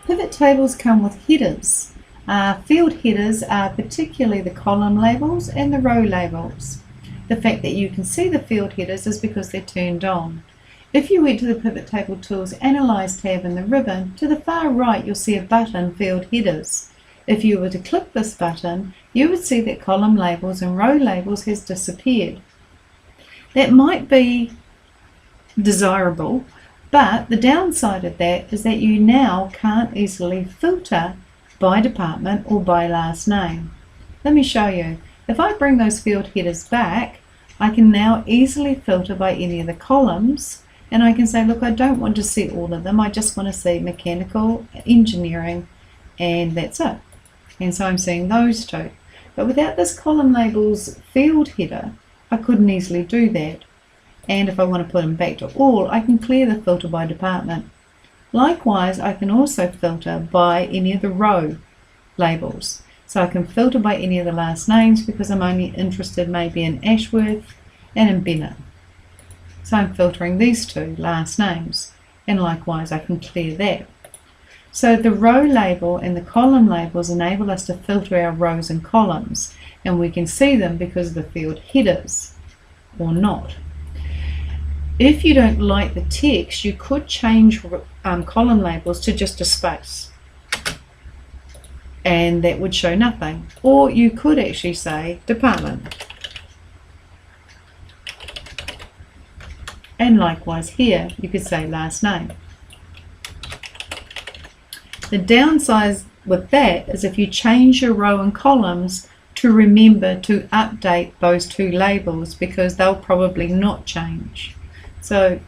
Pivot tables come with headers. Field headers are particularly the column labels and the row labels. The fact that you can see the field headers is because they're turned on. If you went to the Pivot Table Tools Analyze tab in the ribbon, to the far right you'll see a button, Field Headers. If you were to click this button, you would see that column labels and row labels has disappeared. That might be desirable, but the downside of that is that you now can't easily filter by department or by last name. Let me show you. If I bring those field headers back, I can now easily filter by any of the columns, and I can say, look, I don't want to see all of them, I just want to see mechanical, engineering, and that's it. And so I'm seeing those two. But without this column labels field header, I couldn't easily do that. And if I want to put them back to all, I can clear the filter by department. Likewise, I can also filter by any of the row labels. So I can filter by any of the last names because I'm only interested maybe in Ashworth and in Bennett. So I'm filtering these two last names, and likewise I can clear that. So the row label and the column labels enable us to filter our rows and columns, and we can see them because of the field headers or not. If you don't like the text, you could change column labels to just a space, and that would show nothing. Or you could actually say department. And likewise here, you could say last name. The downside with that is if you change your row and columns, to remember to update those two labels because they'll probably not change. So